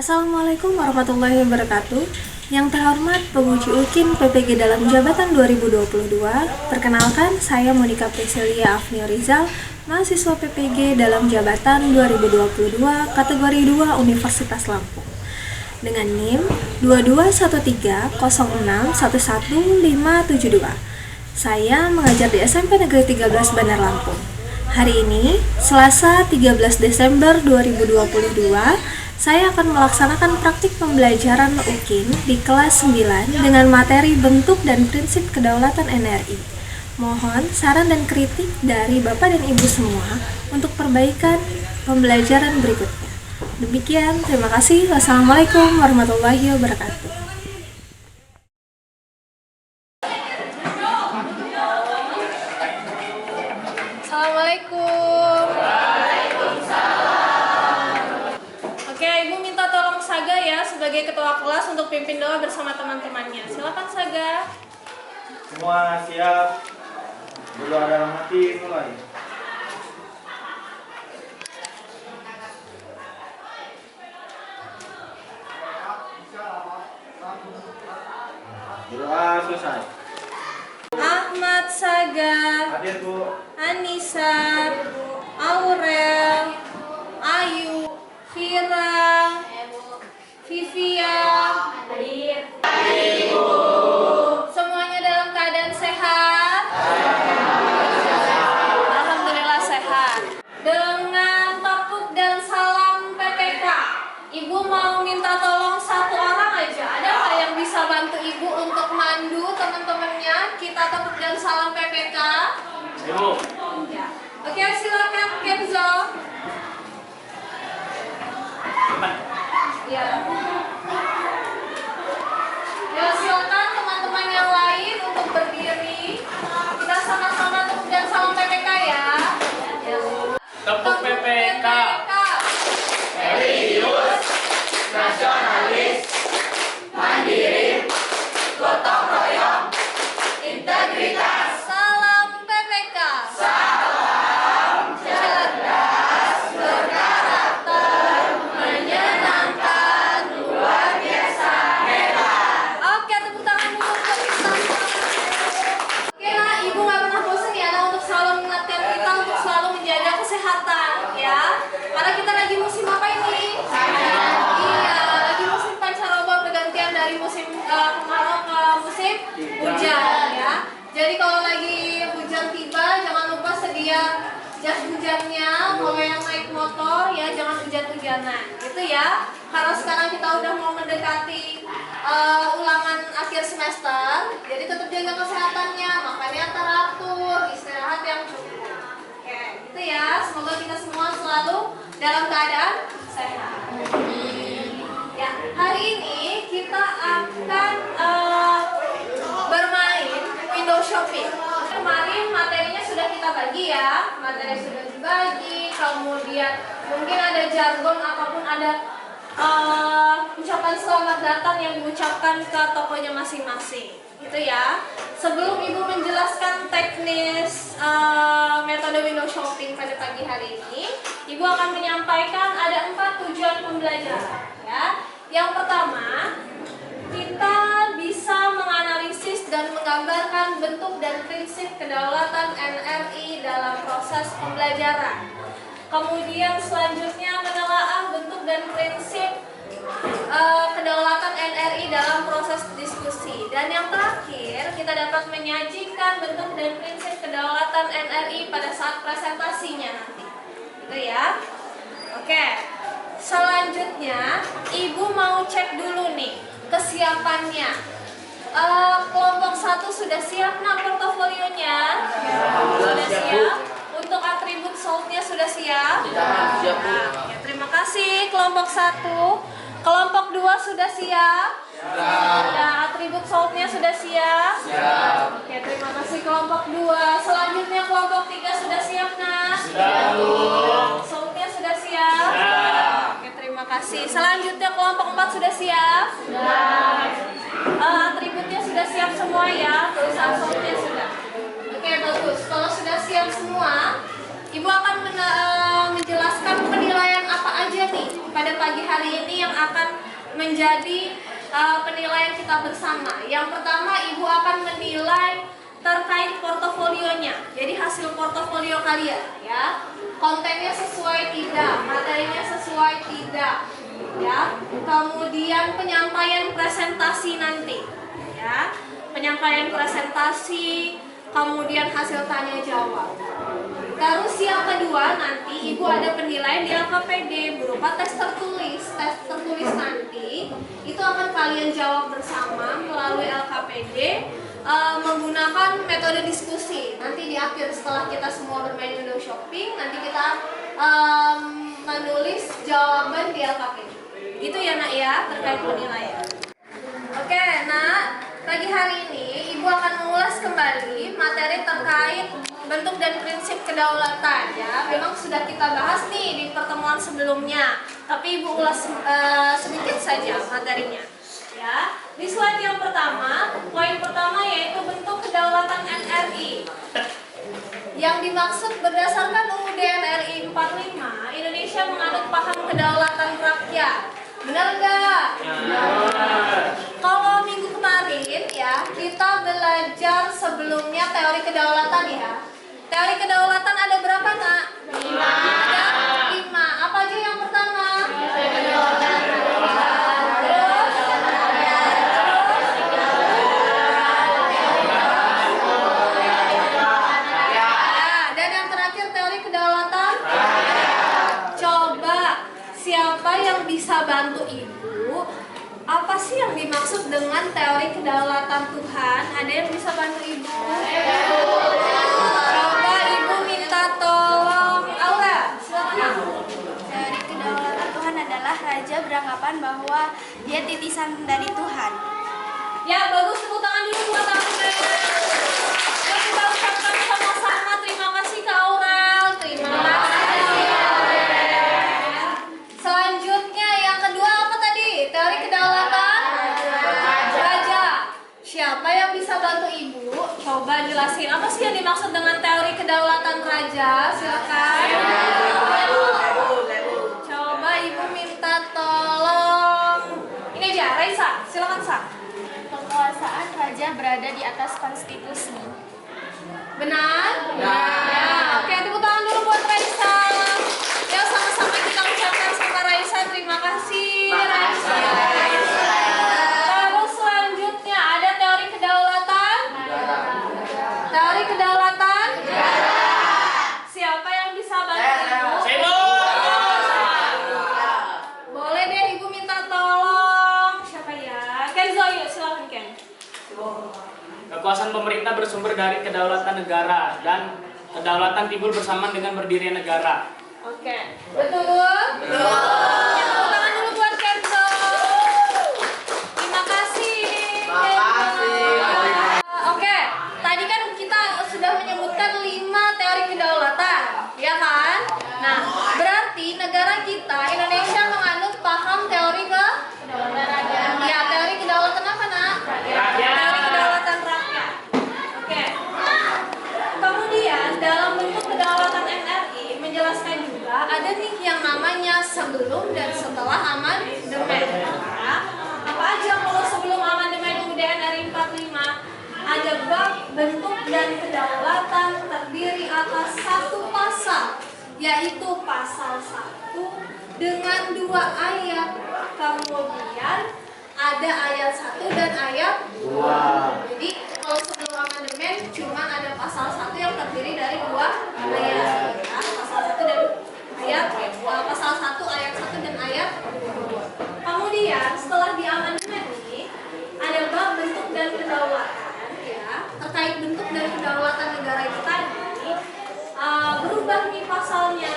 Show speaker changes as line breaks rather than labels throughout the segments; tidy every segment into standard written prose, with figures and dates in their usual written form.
Assalamualaikum warahmatullahi wabarakatuh. Yang terhormat penguji UKIN PPG dalam jabatan 2022, perkenalkan saya Monika Priscilia Afnio Rizal, mahasiswa PPG dalam jabatan 2022 kategori 2 Universitas Lampung. Dengan NIM 221306111572. Saya mengajar di SMP Negeri 13 Bandar Lampung. Hari ini, Selasa 13 Desember 2022, saya akan melaksanakan praktik pembelajaran UKIN di kelas 9 dengan materi bentuk dan prinsip kedaulatan NRI. Mohon saran dan kritik dari Bapak dan Ibu semua untuk perbaikan pembelajaran berikutnya. Demikian, terima kasih. Wassalamualaikum warahmatullahi wabarakatuh.
Assalamualaikum. Oke, Ibu minta tolong Saga ya sebagai ketua kelas untuk pimpin doa bersama teman-temannya. Silakan Saga.
Semua siap. Berdoa dalam hati mulai. Berdoa selesai.
Ahmad, Saga,
Hadir Bu.
Anissa, Aurel, Ayu, Fira, Vivia, semuanya dalam keadaan sehat? Alhamdulillah sehat. Dengan topik dan salam PPK, Ibu mau minta tolong satu orang aja. Ada nggak yang bisa bantu Ibu untuk mandu teman-temannya kita topik dan salam PPK?
Ibu.
Ya. Oke, silakan Kenzo. Ya. Ya, silakan teman-teman yang lain untuk berdiri. Kita sama-sama tepuk dan salam PPK ya.
Tepuk PPK.
Serius, nasionalis, mandiri, gotong royong, integritas,
Salam PPK.
salam cerdas, berkarakter, menyenangkan, luar biasa, hebat.
Oke, tepuk tangan untuk kita. Oke lah, Ibu nggak pernah bosan ya untuk selalu mengingatkan kita untuk selalu menjaga kesehatan ya. Karena kita lagi musim apa ini? Iya, lagi musim pancaroba, pergantian dari musim kemarau ke musim hujan ya. Jadi kalau lagi hujan tiba, jangan lupa sedia jas hujannya. Kalau yang naik motor ya jangan hujan-hujanan, gitu ya. Karena sekarang kita udah mau mendekati ulangan akhir semester, jadi tetap jaga kesehatannya, makannya teratur, istirahat yang cukup. Oke, gitu ya. Semoga kita semua selalu dalam keadaan sehat. Ya, hari ini kita akan bermain window shopping. Kemarin materinya sudah kita bagi ya, materi sudah dibagi, kemudian mungkin ada jargon ataupun ada ucapan selamat datang yang diucapkan ke tokonya masing-masing, gitu ya. Sebelum Ibu menjelaskan teknis metode window shopping pada pagi hari ini, Ibu akan menyampaikan ada 4 tujuan pembelajaran ya. Yang pertama, kita bisa menganalisis dan menggambarkan bentuk dan prinsip kedaulatan NRI dalam proses pembelajaran. Kemudian selanjutnya menelaah bentuk dan prinsip kedaulatan NRI dalam proses diskusi. Dan yang terakhir, kita dapat menyajikan bentuk dan prinsip kedaulatan NRI pada saat presentasinya nanti. Gitu ya. Oke. Selanjutnya, Ibu mau cek dulu nih kesiapannya. Kelompok 1 sudah siap nak portofolionya? Sudah siap. Untuk atribut soundnya sudah siap?
Siap, Bu.
Ya, terima kasih kelompok 1. Kelompok 2 sudah siap? Sudah. Atribut soundnya sudah siap?
Siap.
Oke, terima kasih kelompok 2. Selanjutnya kelompok 3 sudah siap nak?
Sudah, Bu.
Soundnya sudah siap? Oke, terima kasih. Selanjutnya kelompok 4 sudah siap? Atributnya sudah siap semua ya? Tulisan soundnya sudah. Oke, bagus. Kalau sudah siap semua, Ibu akan menjelaskan penilaian apa aja nih pada pagi hari ini yang akan menjadi penilaian kita bersama. Yang pertama, Ibu akan menilai terkait portofolionya. Jadi hasil portofolio kalian ya. Kontennya sesuai tidak, materinya sesuai tidak. Ya. Kemudian penyampaian presentasi nanti. Ya. Penyampaian presentasi, kemudian hasil tanya jawab. Terus yang kedua nanti Ibu ada penilaian di LKPD berupa tes tertulis. Tes tertulis nanti itu akan kalian jawab bersama melalui LKPD menggunakan metode diskusi. Nanti di akhir setelah kita semua bermain window shopping, nanti kita menulis jawaban di LKPD. Gitu ya nak ya, terkait penilaian. Oke nak, pagi hari ini Ibu akan mengulas kembali materi terkait bentuk dan prinsip kedaulatan ya. Memang sudah kita bahas nih di pertemuan sebelumnya, tapi Ibu ulas sedikit saja materinya. Ya, di slide yang pertama, poin pertama yaitu bentuk kedaulatan NRI. Yang dimaksud berdasarkan UUD NRI 45, Indonesia menganut paham kedaulatan rakyat. Benar enggak? Kalau minggu kemarin ya, kita belajar sebelumnya teori kedaulatan ya. Teori kedaulatan ada berapa nak? 5. Ada 5. Apa aja yang pertama? Dan yang terakhir teori kedaulatan? Coba siapa yang bisa bantu Ibu? Apa sih yang dimaksud dengan teori kedaulatan Tuhan? Ada yang bisa bantu Ibu? Coba Ibu minta tolong Aura, silakan.
Teori kedaulatan Tuhan adalah raja beranggapan bahwa dia titisan dari Tuhan.
Ya, bagus, tepuk tangan dulu buat Aura. Ya, kita ucapkan sama-sama terima kasih ke Aura. Terima kasih. Selanjutnya yang kedua apa tadi? Teori kedaulatan raja. Siapa yang bisa bantu Ibu? Coba jelasin apa sih yang dimaksud dengan teori kedaulatan raja? Silakan. Coba Ibu minta tolong. Ini aja, Raisa. Silakan Sa.
Kekuasaan raja berada di atas konstitusi.
Benar? Ya. Oke, tepuk tangan dulu buat Raisa. Ya, sama-sama kita ucapkan sama Raisa. Terima kasih Raisa. Terus selanjutnya ada teori kedaulatan. Teori kedaulatan. Siapa yang bisa bantu?
Sebo.
Boleh deh Ibu minta tolong. Siapa ya? Kenzo, yuk silakan Ken.
Kekuasaan pemerintah bersumber dari kedaulatan negara dan kedaulatan timbul bersamaan dengan berdirinya negara.
Oke, betul? Betul. Tepuk tangan dulu buat Kenzo. Terima kasih. Oke, tadi kan kita sudah menyebutkan 5 teori kedaulatan, ya kan? Nah, berarti negara kita Indonesia menganut paham teori kedaulatan rakyat. Ya, teori kedaulatan apa nak?
Rakyat.
Teori kedaulatan rakyat. Oke. Kemudian dalam bentuk kedaulatan NRI menjelaskan juga ada nih yang namanya sebelum dan setelah amandemen. Ya. Apa aja kalau sebelum amandemen UUD NRI 45? Ada bab bentuk dan kedaulatan terdiri atas 1 pasal, yaitu pasal 1 dengan 2 ayat. Kemudian ada ayat 1 dan ayat 2. Jadi kalau sebelum amandemen cuma ada pasal 1 yang terdiri dari 2 ayat. Ya, pasal 1 dan ayat pasal 1 ayat 1 dan ayat 2. Kemudian setelah di amandemen ini ada bab bentuk dan kedaulatan ya. Terkait bentuk dan kedaulatan negara itu tadi berubah nih pasalnya.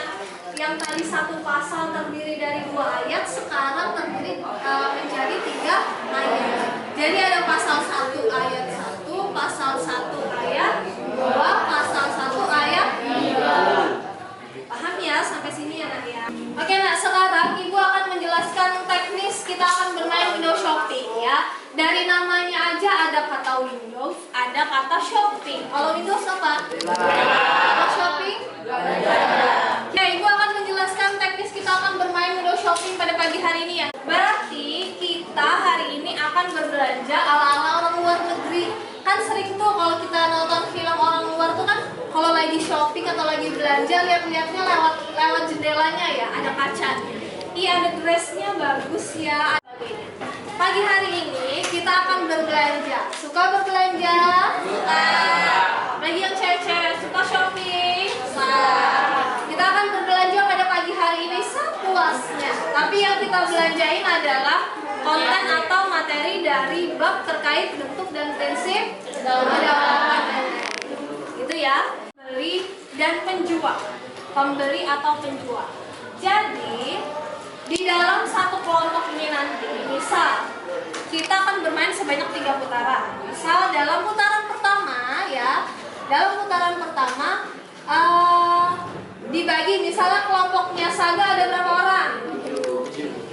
Yang tadi 1 pasal terdiri dari 2 ayat sekarang terdiri menjadi 3 ayat. Jadi ada pasal 1 ayat 1, pasal 1 ayat 2, pasal 1 ayat 3. Paham ya sampai sini ya nak ya? Oke nak, sekarang Ibu akan menjelaskan teknis kita akan bermain window shopping ya. Dari namanya aja ada kata Windows, ada kata shopping. Kalau Windows apa? Kalau shopping? Nah, Ibu akan menjelaskan teknis kita akan bermain window shopping pada pagi hari ini ya. Berarti berbelanja ala-ala orang luar negeri. Kan sering tuh kalau kita nonton film orang luar tuh kan kalau lagi shopping atau lagi belanja lihat-lihatnya lewat jendelanya ya, ada kacanya. Iya, ada dressnya bagus ya. Pagi hari ini kita akan berbelanja. Suka berbelanja? Suka. Bagi yang cewek-cewek suka shopping? Suka. Kita akan berbelanja pada pagi hari ini sepuasnya. Tapi yang kita belanjain adalah konten atau materi dari bab terkait bentuk dan prinsip kedaulatan. Gitu ya. Pembeli dan penjual. Pembeli atau penjual. Jadi di dalam satu kelompok ini nanti, misal kita akan bermain sebanyak 3 putaran. Misal dalam putaran pertama ya, dibagi, misalnya kelompoknya Saga ada berapa orang?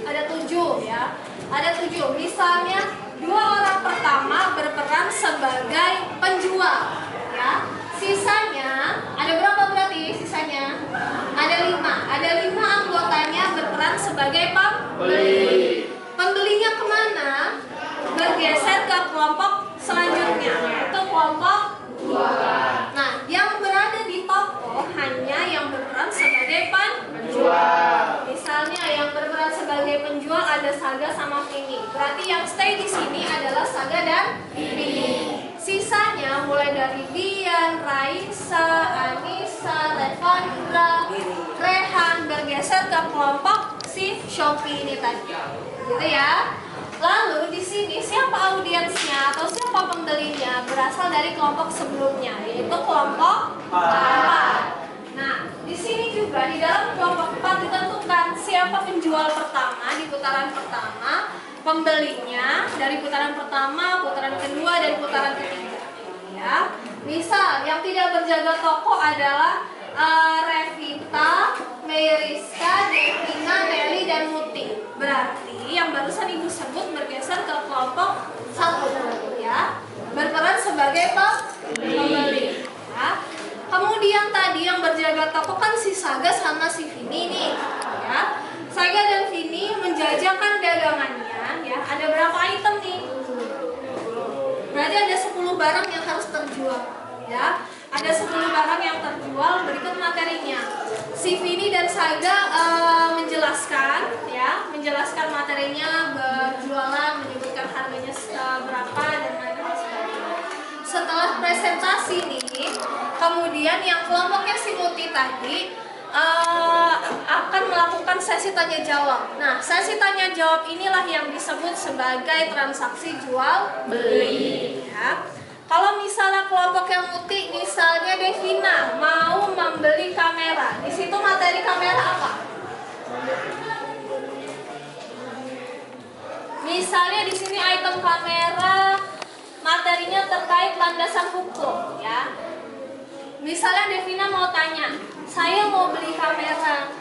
Ada 7 ya. Ada 7. Misalnya 2 orang pertama berperan sebagai penjual ya. Sisanya ada berapa berarti sisanya? Ada 5. Ada 5 anggotanya berperan sebagai pembeli. Pembelinya kemana? Bergeser ke kelompok selanjutnya, yaitu kelompok 2. Nah, yang berada di toko hanya yang berperan sebagai penjual. Misalnya yang berperan sebagai penjual ada Saga sama Vini. Berarti yang stay di sini adalah Saga dan Vini. Sisanya mulai dari Dian, Raisa, Anissa, Revandra, Rehan bergeser ke kelompok si Shopee ini tadi. Gitu ya. Lalu di sini siapa audiensnya atau siapa pembelinya berasal dari kelompok sebelumnya, yaitu kelompok 4. Nah, di sini juga di dalam kelompok 4 ditentukan siapa penjual pertama di putaran pertama, pembelinya dari putaran pertama, putaran kedua, dan putaran ketiga. Ya, misal yang tidak berjaga toko adalah Revita, Meriska, Devina, Nelly, dan Muti. Berarti yang barusan ibu sebut bergeser ke kelompok 1 ya, berperan sebagai pembeli. Ya. Kemudian tadi yang berjaga toko kan si Saga sama si Vini nih. Ya. Saga dan Vini menjajakan dagangannya. Ya. Ada berapa item nih? Berarti ada 10 barang yang harus terjual. Ya. Ada 10 barang yang terjual, berikut materinya. Si Vini dan Saga menjelaskan materinya, berjualan, menyebutkan harganya berapa dan lain-lain sebagainya. Setelah presentasi nih, kemudian yang kelompoknya si Muti tadi akan melakukan sesi tanya jawab. Nah, sesi tanya jawab inilah yang disebut sebagai transaksi jual beli. Ya. Kalau misalnya kelompok yang Muti, misalnya Devina mau membeli kamera, di situ materi kamera apa? Misalnya di sini item kamera, materinya terkait landasan hukum, ya. Misalnya Devina mau tanya, saya mau beli kamera,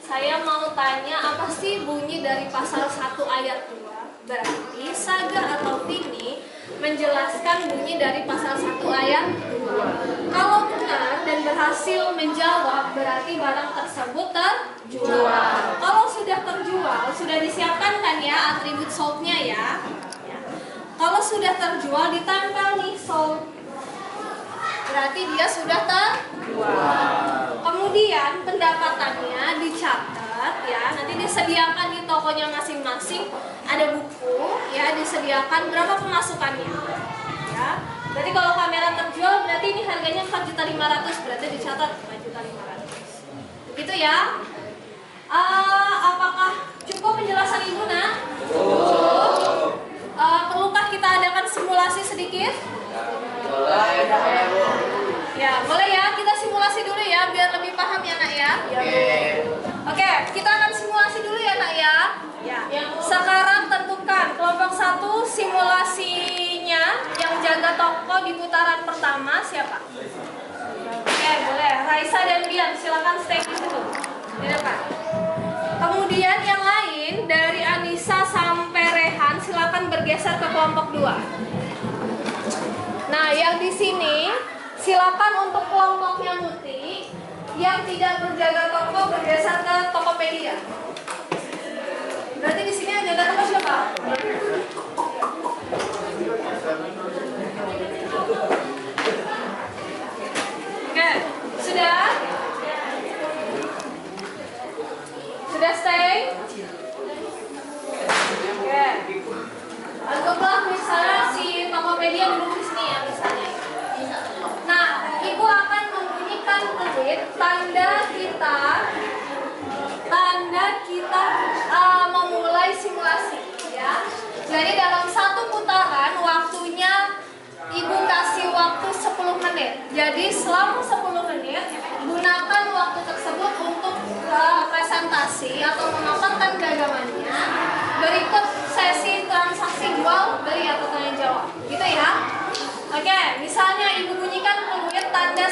saya mau tanya apa sih bunyi dari pasal 1 ayat 2? Berarti Saga atau Vini menjelaskan bunyi dari pasal 1 ayat 2. Kalau benar dan berhasil menjawab, berarti barang tersebut terjual. Kalau sudah terjual, sudah disiapkan kan ya atribut sold-nya ya. Kalau sudah terjual, ditempel nih sold. Berarti dia sudah terjual. Kemudian pendapatannya dicatat ya, nanti disediakan di tokonya masing-masing, ada buku ya, disediakan berapa pemasukannya ya. Berarti kalau kamera terjual berarti ini harganya 4.500.000, berarti dicatat 4.500.000. Begitu ya. Apakah cukup penjelasan Ibu nak? Cukup. Perlukah kita adakan simulasi sedikit? Ya, boleh ya, kita simulasi dulu ya, biar lebih paham ya nak ya. Oke, kita akan simulasi dulu ya nak ya. Sekarang tentukan kelompok 1 simulasinya yang jaga toko di putaran pertama siapa? Oke, boleh. Raisa dan Dian, silakan stay di situ di depan. Kemudian yang lain dari Anissa sampai Rehan silakan bergeser ke kelompok 2. Nah, yang di sini silakan untuk kelompoknya Muti yang tidak berjaga toko bergeser ke Tokopedia. Berarti di sini yang jaga toko siapa? Sudah stay? Oke. Anggaplah misalnya si Tokopedia duduk di sini ya misalnya. Nah, ibu akan membunyikan peluit tanda kita memulai simulasi ya. Jadi dalam satu putaran waktunya ibu kasih waktu 10 menit. Jadi selama 10 menit gunakan waktu tersebut untuk presentasi atau memaparkan dagangannya. Berikut sesi transaksi jual beli atau tanya jawab. Gitu ya. Oke, misalnya ibu bunyikan peluit tanda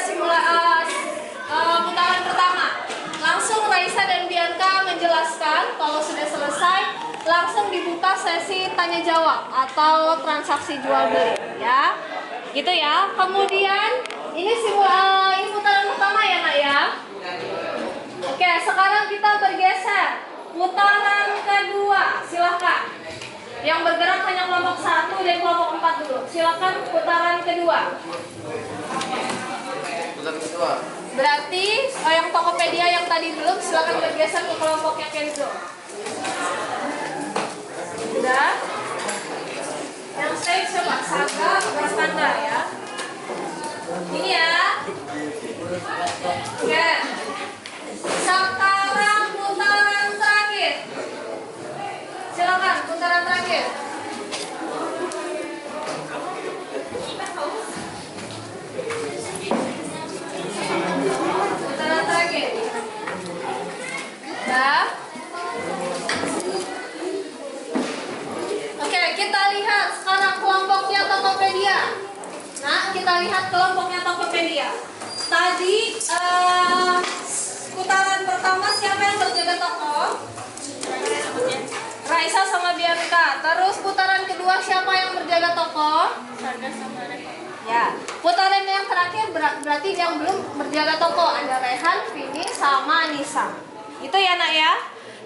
putaran pertama. Langsung Raisa dan Bianca menjelaskan. Kalau sudah selesai, langsung dibuka sesi tanya jawab atau transaksi jual beli ya. Gitu ya. Kemudian ini putaran pertama ya nak ya. Oke, sekarang kita bergeser. Putaran kedua, silakan. Yang bergerak hanya kelompok 1 dan kelompok 4 dulu. Silakan putaran kedua.
Putaran kedua.
Berarti yang Tokopedia yang tadi belum, silakan bergeser ke kelompoknya Kenzo. Sudah? Yang stay coba Saga, Bertanda ya. Ini ya. Oke. Sekarang putaran terakhir. Silakan putaran terakhir. Putaran terakhir. Dah. Oke, kita lihat sekarang kelompoknya Tokopedia. Nah, kita lihat kelompoknya Tokopedia. Tadi putaran pertama siapa yang berjaga toko? Raisa sama Bianca. Terus putaran kedua siapa yang berjaga toko? Saga sama Rehan. Ya. Putaran yang terakhir berarti yang belum berjaga toko ada Rehan, Vini sama Anissa. Itu ya nak ya.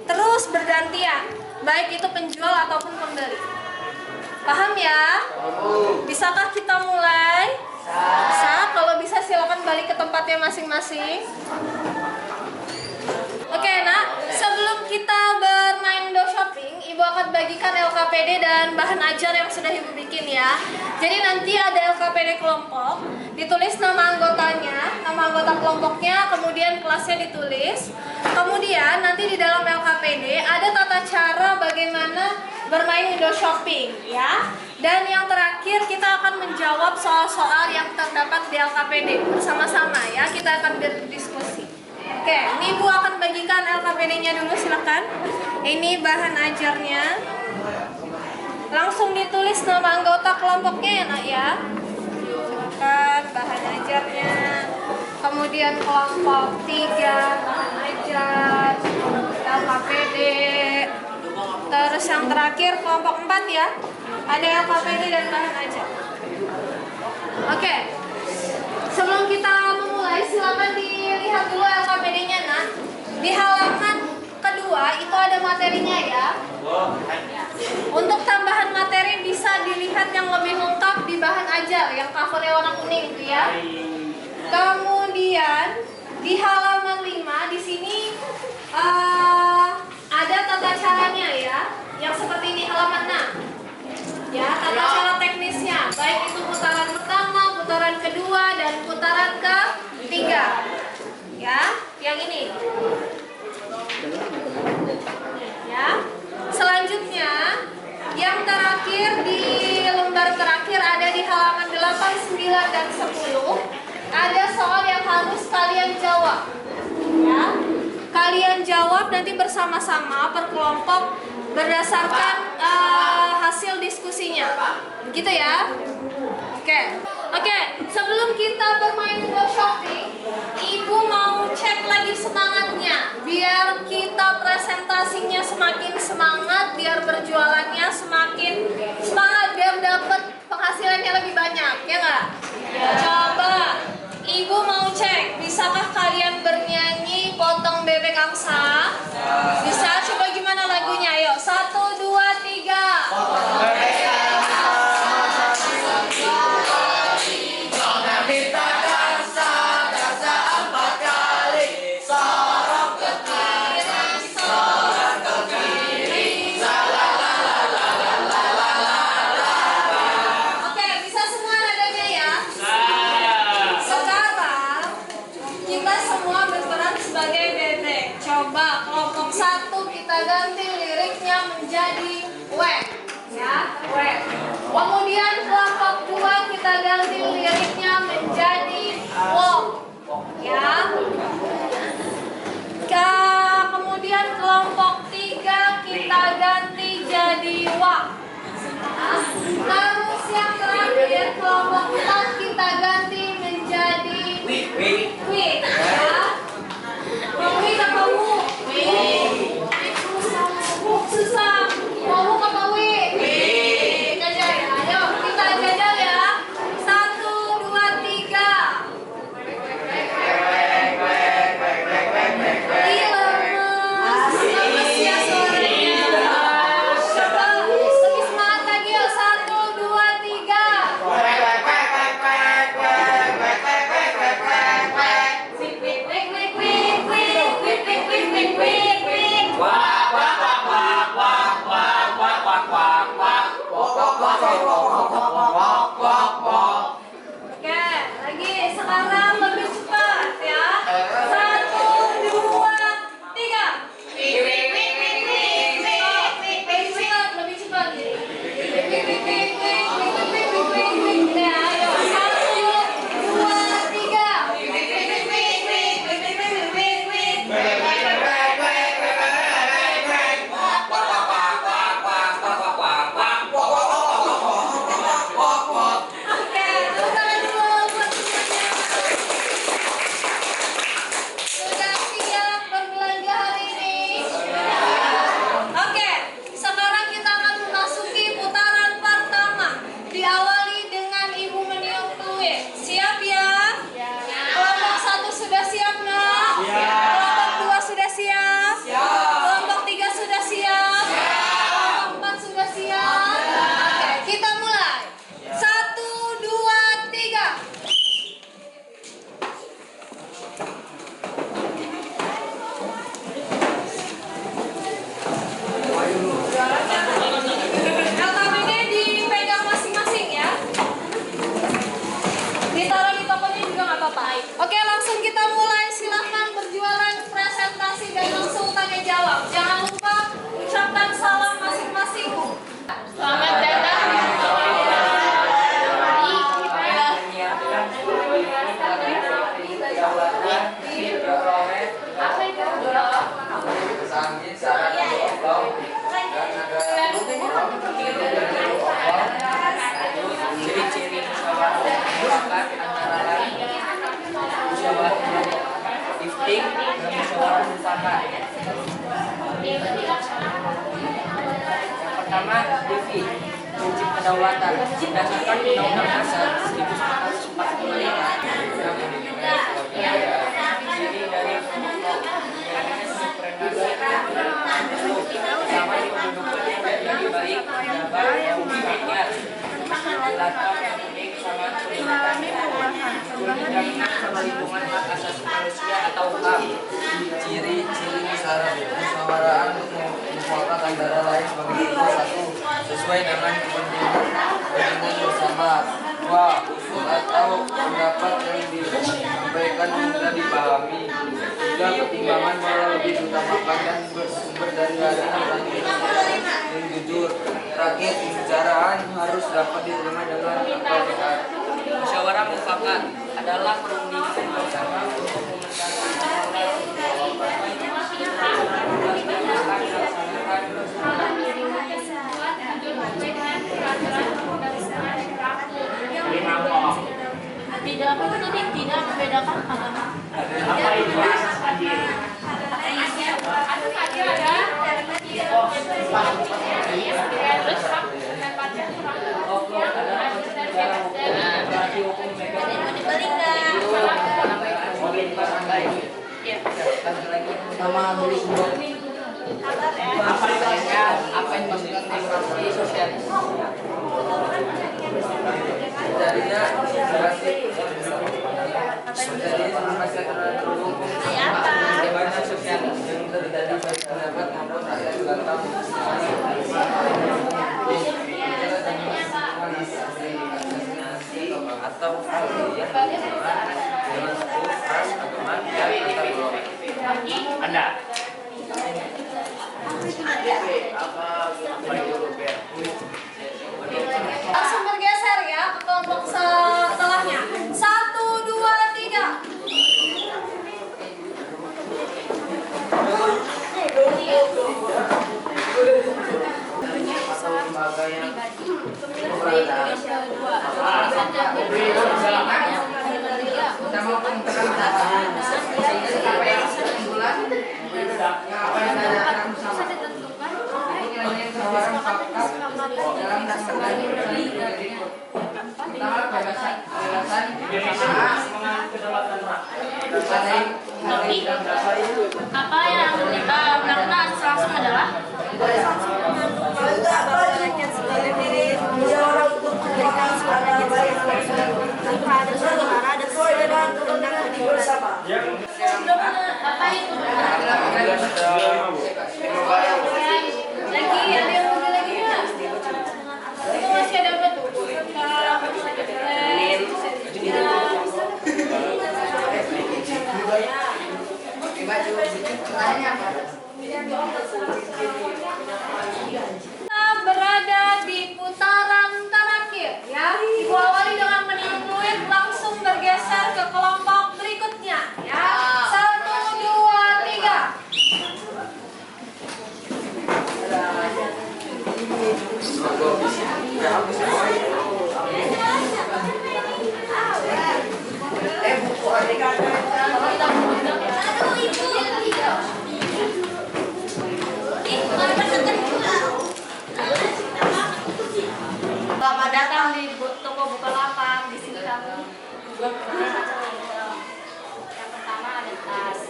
Terus bergantian, baik itu penjual ataupun pembeli. Paham ya? Bisakah kita mulai? Bisa. Kalau bisa silakan balik ke tempatnya masing-masing. Oke nak, sebelum kita bermain window shopping, ibu akan bagikan LKPD dan bahan ajar yang sudah ibu bikin ya. Jadi nanti ada LKPD kelompok, ditulis nama anggotanya, nama anggota kelompoknya, kemudian kelasnya ditulis. Kemudian nanti di dalam LKPD ada tata cara bagaimana bermain window shopping ya. Dan yang terakhir kita akan menjawab soal-soal yang terdapat di LKPD bersama-sama ya. Kita akan berdiskusi. Oke, ini ibu akan bagikan LKPD-nya dulu, silakan. Ini bahan ajarnya. Langsung ditulis nama anggota kelompoknya ya nak ya. Silakan bahan ajarnya. Kemudian kelompok 3 bahan ajar, LKPD. Terus yang terakhir kelompok 4 ya. Ada LKPD dan bahan ajar. Oke. Sebelum kita memulai, silakan dilihat dulu LKPD-nya nak. Di halaman kedua itu ada materinya ya. Untuk tambahan materi bisa dilihat yang lebih lengkap di bahan ajar yang covernya warna kuning itu ya. Kemudian di halaman 5 di sini ada tata caranya ya, yang seperti ini halaman 6. Ya, tata cara teknisnya, baik itu putaran pertama, putaran kedua, dan putaran ketiga. Ya, yang ini. Ya. Selanjutnya, yang terakhir di lembar terakhir ada di halaman 8, 9, dan 10. Ada soal yang harus kalian jawab. Ya. Kalian jawab nanti bersama-sama per kelompok berdasarkan hasil diskusinya. Gitu ya. Oke, sebelum kita bermain window shopping, ibu mau cek lagi semangatnya biar kita presentasinya semakin semangat, biar berjualannya semakin semangat, biar dapat penghasilannya lebih banyak, ya nggak? Coba ibu mau cek, bisakah kalian bernyanyi potong bebek angsa? Bisa? Coba gimana lagunya? Ayo, 1, 2, 3. Potong bebek angsa.
Kita dansa 4 kali, sorok ke kiri, sorok
ganti liriknya menjadi W, ya, W. Kemudian kelompok 2 kita ganti liriknya menjadi WO, ya. Kemudian kelompok 3 kita ganti jadi WA. Terus yang terakhir kelompok 4 kita ganti menjadi WI, ya. WI apa WU? Susah. WU apa WI? Jajal ya. Ayo kita jajal ya. 1, 2, 3. Lemes ya suaranya. Lebih semangat lagi yuk. 1, 2, 3. Oke, lagi sekarang lebih cepat ya. 1, 2, 3. Lebih cepat. Ya, ayo. 1, 2, 3. Oke, tepuk tangan dulu buat semuanya. Sudah siap berbelanja hari ini? Oke, sekarang kita akan memasuki putaran pertama. Diawali dengan Ibu meniup peluit. Siap ya? Kelompok 1 sudah siap nggak? Kelompok 2 sudah siap? Kelompok 3 sudah siap? Kelompok 4 sudah siap? Oke, kita mulai. 1, 2, 3. LKPD dipegang masing-masing ya. Ditaruh di tokonya juga nggak apa-apa. Oke, langsung kita mulai. Silahkan berjualan, presentasi, dan langsung tanya jawab. Jangan lupa ucapkan salam masing-masing. Selamat datang di
Ciri-ciri musyawarah mufakat antara lain musyawarah lifting dan musyawarah mufakat. Yang pertama, DIVI, prinsip kedaulatan berdasarkan Undang-Undang Dasar 1945. Ciri dari kelompok sama kedudukannya menjadi baik, dapat, baiknya latar yang unik sama perlindungan hak asasi manusia atau HAM. Ciri-ciri musyawarah mufakat antara lain sebagai berikut: 1. Sesuai dengan kepentingan bersama. 2. Usul atau pendapat yang disampaikan mudah dipahami. 3. Pertimbangan moral lebih diutamakan dan bersumber dari hati nurani yang jujur. Terakhir, pembicaraan harus dapat diterima dengan akal sehat. Musyawarah mufakat adalah perundingan bersama untuk
Tidak menutup, tidak membedakan agama.
Apa itu asas adil?
Asas adil ada.
Pertama, beli sumber. Apa yang maksudnya demokrasi sosialis? Jadinya demokrasi terhubung bagaimana sosialis yang terjadi baik pendapat maupun rakyat datang atau hal yang berhubungan dengan suku, ras, agama, dan antar golongan.
Anda.
Langsung bergeser ya ke kelompok setelahnya. 1, 2, 3.
lembaga yang
Apa yang kita karena langsung adalah rakyat sebagai diri untuk memberikan suara pada suara dan sesuai dengan undang-undang apa itu?
Lagi ada yang mau lagi nggak? Itu masih ada apa tuh? Kita berada di putaran terakhir ya. Ibu awali dengan meniup fluid, langsung bergeser ke kelompok berikutnya ya. 1, 2, 3.
Selamat datang di toko Bukalapak. Di sini kamu yang pertama ada tas.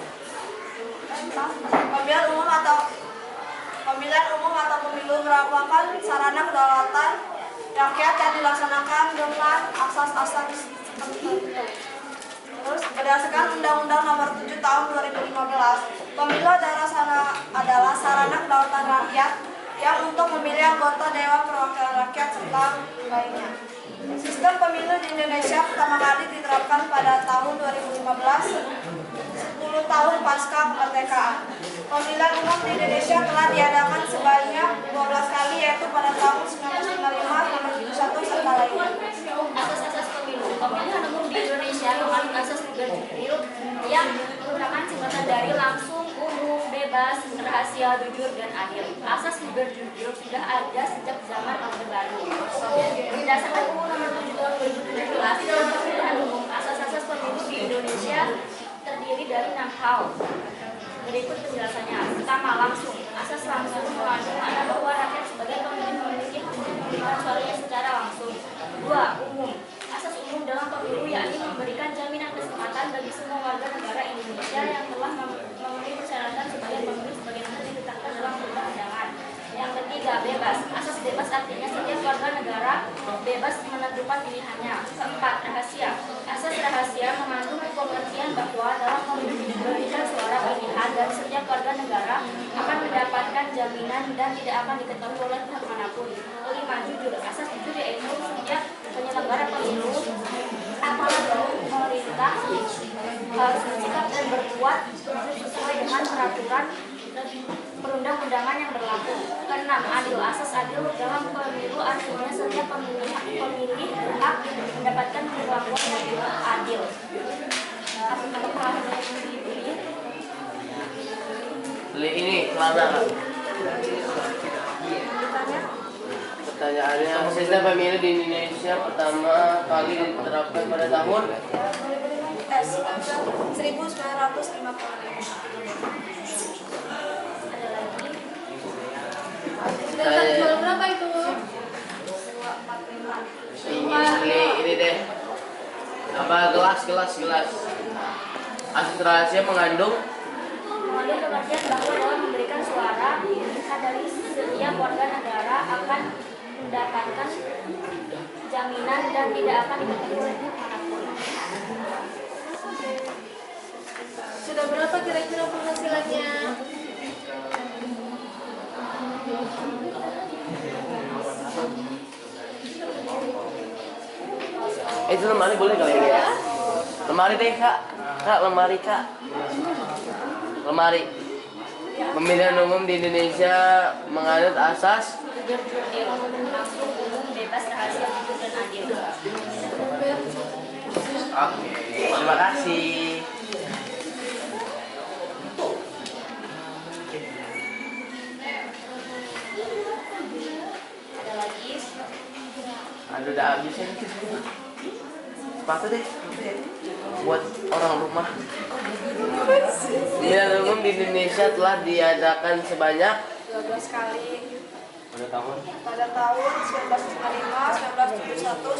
Pemilihan umum atau pemilu merupakan sarana kedaulatan rakyat yang dilaksanakan dengan asas-asas tertentu. Terus berdasarkan Undang-Undang Nomor 7 Tahun 2015, pemilu adalah sarana kedaulatan rakyat yang untuk memilih anggota Dewan Perwakilan Rakyat serta lainnya. Sistem pemilu di Indonesia pertama kali diterapkan pada tahun 2015, 10 tahun pasca kemerdekaan. Pemilihan umum di Indonesia telah diadakan sebanyak 12 kali, yaitu pada tahun 1995, nomor 71, serta lainnya.
Asas-asas pemilu. Pemilihan umum di Indonesia mengandung asas Jubril yang merupakan singkatan dari langsung, umum, bebas, rahasia, jujur, dan adil. Asas Jubril sudah ada sejak zaman Orde Baru. Berdasarkan Umum Nomor 7 Tahun 2017, pemilihan umum asas-asas pemilu di Indonesia terdiri dari 6 hal. Berikut penjelasannya. Pertama, langsung. Asas langsung mengandung makna bahwa rakyat sebagai pemilih memiliki hak untuk memberikan suaranya secara langsung. 2. Umum. Asas umum dalam pemilu yakni memberikan jaminan kesempatan bagi semua warga negara Indonesia yang telah memenuhi persyaratan sebagai pemilih sebagaimana ditetapkan dalam perundang-undangan. Yang ketiga, bebas. Asas bebas artinya setiap warga negara bebas menentukan pilihannya. Keempat, rahasia. Asas rahasia mengandung pengertian bahwa dalam pemilu diberikan suara pilihan dan setiap warga negara akan mendapatkan jaminan dan tidak akan diketahui oleh pihak manapun. Kelima, jujur. Asas jujur yaitu setiap penyelenggara pemilu apalagi pemerintah harus bersikap dan berbuat sesuai dengan peraturan perundang-undangan yang berlaku. Keenam, adil. Asas adil dalam pemilu artinya setiap pemilih hak mendapatkan perlakuan yang adil. Apakah
beli ini celana. Pertanyaannya, sistem pemilu di Indonesia pertama kali diterapkan pada tahun
1955.
Sudah terjual berapa itu?
ini deh. Apa gelas. Asas rahasia mengandung
pengertian bahwa dalam memberikan suara, hak dari setiap warga negara akan mendapatkan jaminan dan tidak akan diketahui oleh manapun.
Sudah berapa kira-kira penghasilannya?
itu lemari boleh kali ya? Lemari deh kak, lemari. Pemilihan umum di Indonesia menganut asas
jurdil, langsung, umum, bebas, rahasia, jujur, dan adil.
Oke, terima kasih.
Ada lagi?
Aduh, udah habis ini. Sepatu deh. Buat orang rumah. Pemilihan umum di Indonesia telah diadakan sebanyak
12 kali
pada tahun
pada tahun 1955, 1971,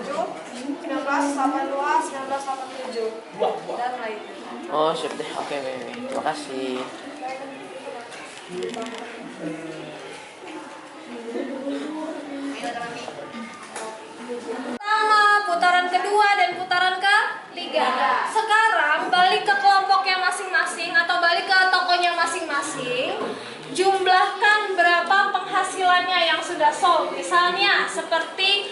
1977, 1982, 1987, dan lainnya.
Oh, siap deh. Oke. Terima kasih.
Pertama, putaran kedua dan putaran ketiga. Sekarang balik ke kelompoknya masing-masing atau balik ke tokonya masing-masing. Jumlahkan berapa penghasilannya yang sudah sold. Misalnya seperti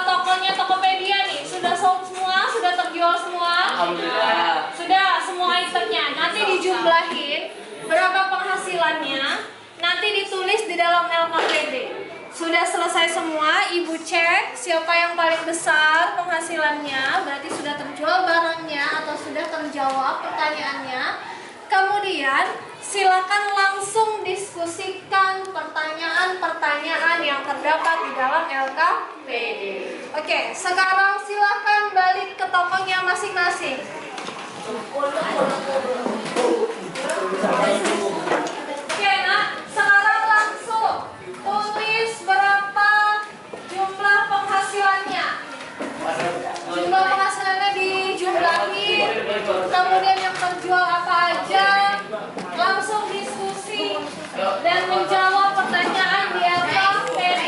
tokonya Tokopedia nih, sudah sold semua, sudah terjual semua.
Alhamdulillah.
Sudah semua itemnya. Nanti dijumlahin berapa penghasilannya. Nanti ditulis di dalam LKPD. Sudah selesai semua, ibu cek siapa yang paling besar penghasilannya, berarti sudah terjual barangnya atau sudah terjawab pertanyaannya. Kemudian silakan langsung diskusikan pertanyaan-pertanyaan yang terdapat di dalam LKPD. Oke, sekarang silakan balik ke tokonya masing-masing. Oke, nak, sekarang langsung tulis berapa jumlah penghasilannya. Jumlah penghasilannya dijumlahin, kemudian yang terjual apa aja, langsung diskusi dan menjawab pertanyaan di LKPD.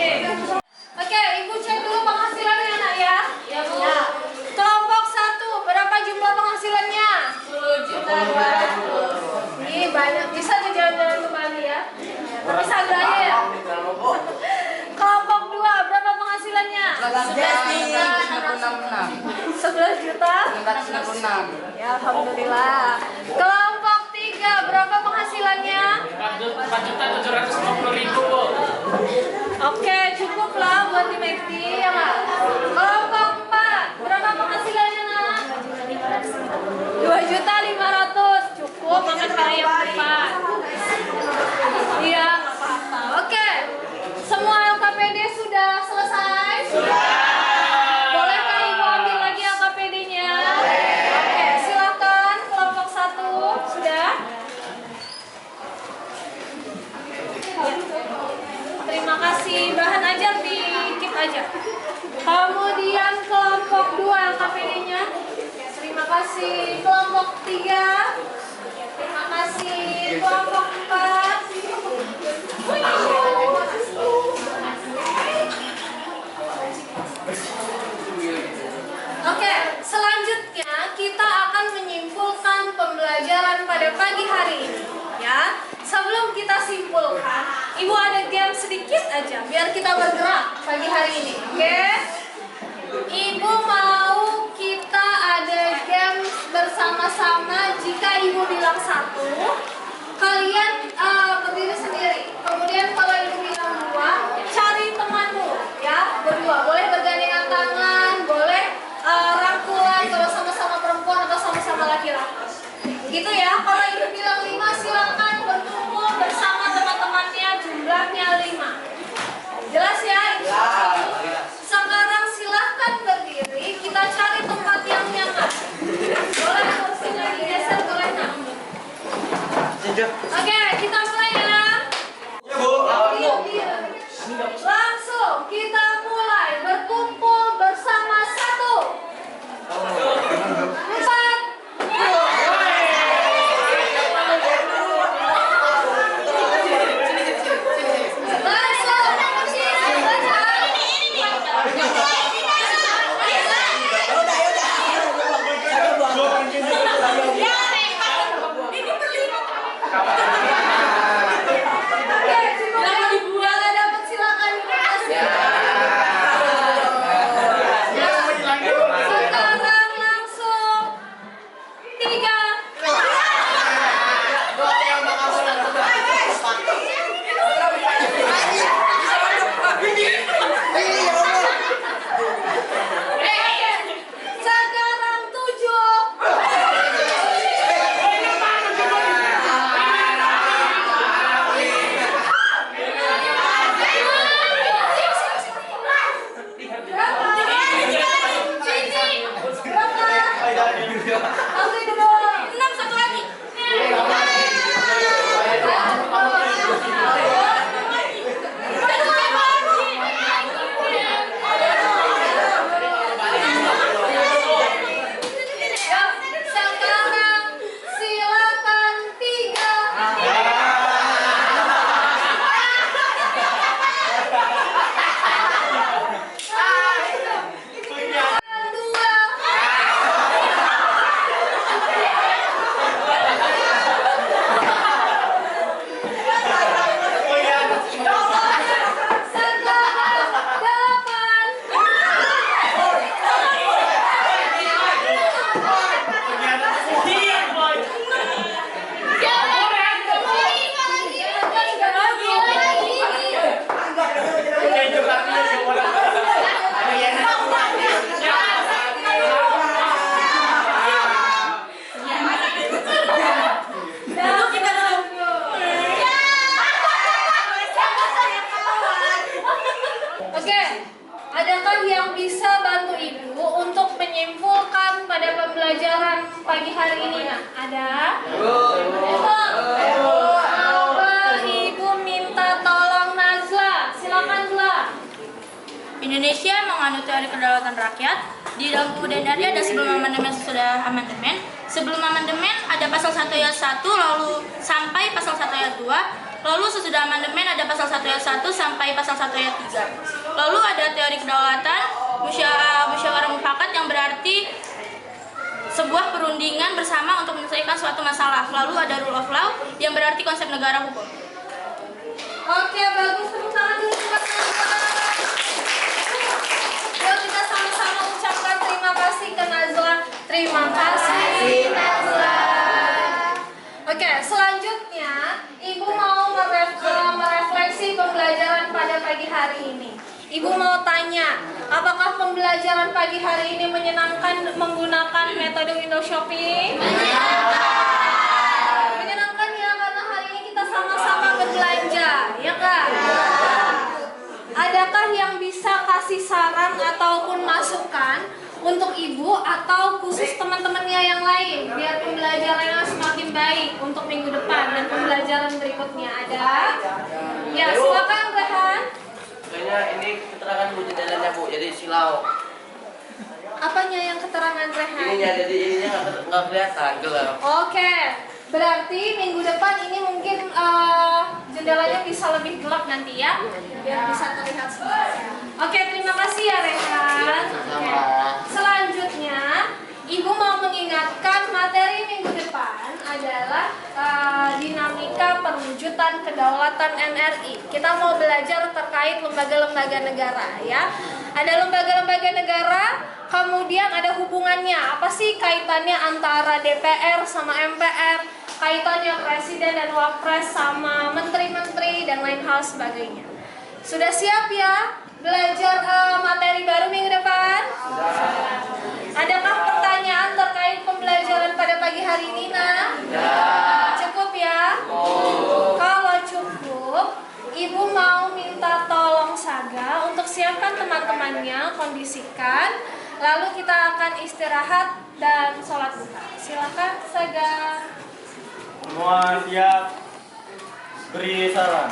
Oke, ibu cek dulu penghasilannya, nak ya. Ya. Kelompok 1, berapa jumlah penghasilannya? 10.200.000. Ih, banyak, bisa tuh jalan-jalan ke Bali ya. Tapi sagranya ya. Kelompok 2, berapa penghasilannya? 11 juta. Ya, alhamdulillah. Kelompok 3, berapa penghasilannya?
4.750.000, Bu.
Oke, cukup lah buat di McD ya nggak? Kelompok 4, berapa penghasilannya nak? 2.500.000, cukup makan kaya yang depan. Iya, nggak apa-apa. Oke, semua LKPD sudah selesai? Sudah. Bolehkah ibu ambil lagi LKPD-nya? Oke, silakan kelompok 1 sudah. Ya. Terima kasih, bahan ajar di keep aja. Kemudian kelompok 2 LKPD-nya. Terima kasih. Kelompok 3. Terima kasih. Kelompok 4. Oke, selanjutnya kita akan menyimpulkan pembelajaran pada pagi hari ini. Ya, sebelum kita simpulkan, ibu ada game sedikit aja biar kita bergerak pagi hari ini. Oke? Ibu mau kita ada game bersama-sama. Jika ibu bilang 1, kalian berdiri sendiri. Kemudian kalau ibu bilang 2, cari temanmu ya, berdua. Boleh bergandengan tangan, boleh rangkulan kalau sama-sama perempuan atau sama-sama laki-laki. Gitu ya. Kalau ibu bilang 5, silakan berkumpul bersama teman-temannya, jumlahnya 5. Jelas ya? Sekarang silahkan berdiri, kita cari tempat yang nyaman. Boleh kursinya digeser, boleh nak. Oke, kita mulai ya. pagi hari ini? Nah, ada? Ibu minta tolong Nazla. Silakan Nazla.
Indonesia menganut teori kedaulatan rakyat. Di dalam UUD NRI ada sebelum amandemen, sesudah amandemen. Sebelum amandemen ada pasal 1 ayat 1 lalu sampai pasal 1 ayat 2. Lalu sesudah amandemen ada pasal 1 ayat 1 sampai pasal 1 ayat 3. Lalu ada teori kedaulatan, musyawarah mufakat yang berarti sebuah perundingan bersama untuk menyelesaikan suatu masalah. Lalu ada rule of law yang berarti konsep negara hukum.
Oke, bagus. Tepuk tangan dulu buat Nazla. Yuk kita sama-sama ucapkan terima kasih ke Nazla. Terima kasih Nazla. Oke, selanjutnya Ibu mau merefleksi pembelajaran pada pagi hari ini. Ibu mau tanya, apakah pembelajaran pagi hari ini menyenangkan menggunakan metode window shopping? Menyenangkan ya, karena hari ini kita sama-sama berbelanja, ya kan? Adakah yang bisa kasih saran ataupun masukan untuk ibu atau khusus teman-temannya yang lain biar pembelajarannya semakin baik untuk minggu depan dan pembelajaran berikutnya? Ada? Ya, silakan Rehan.
Kayaknya ini keterangan Bu jendelanya Bu, jadi silau.
Apanya yang keterangan Rehan?
Ininya, jadi ininya nggak kelihatan, gelap.
Oke, berarti minggu depan ini mungkin jendelanya bisa lebih gelap nanti ya, biar bisa terlihat semua. Oke, terima kasih ya Rehan. Oke. Selanjutnya, Ibu mau mengingatkan materi minggu depan adalah dinamika perwujudan kedaulatan NRI. Kita mau belajar terkait lembaga-lembaga negara ya. Ada lembaga-lembaga negara, kemudian ada hubungannya. Apa sih kaitannya antara DPR sama MPR? Kaitannya presiden dan wapres sama menteri-menteri dan lain hal sebagainya. Sudah siap ya belajar materi baru minggu depan? Adakah pertanyaan terkait pembelajaran pada pagi hari ini, Nah? Cukup ya? Kalau cukup, Ibu mau minta tolong Saga untuk siapkan teman-temannya, kondisikan, lalu kita akan istirahat dan sholat duha. Silakan Saga.
Semua siap, beri saran.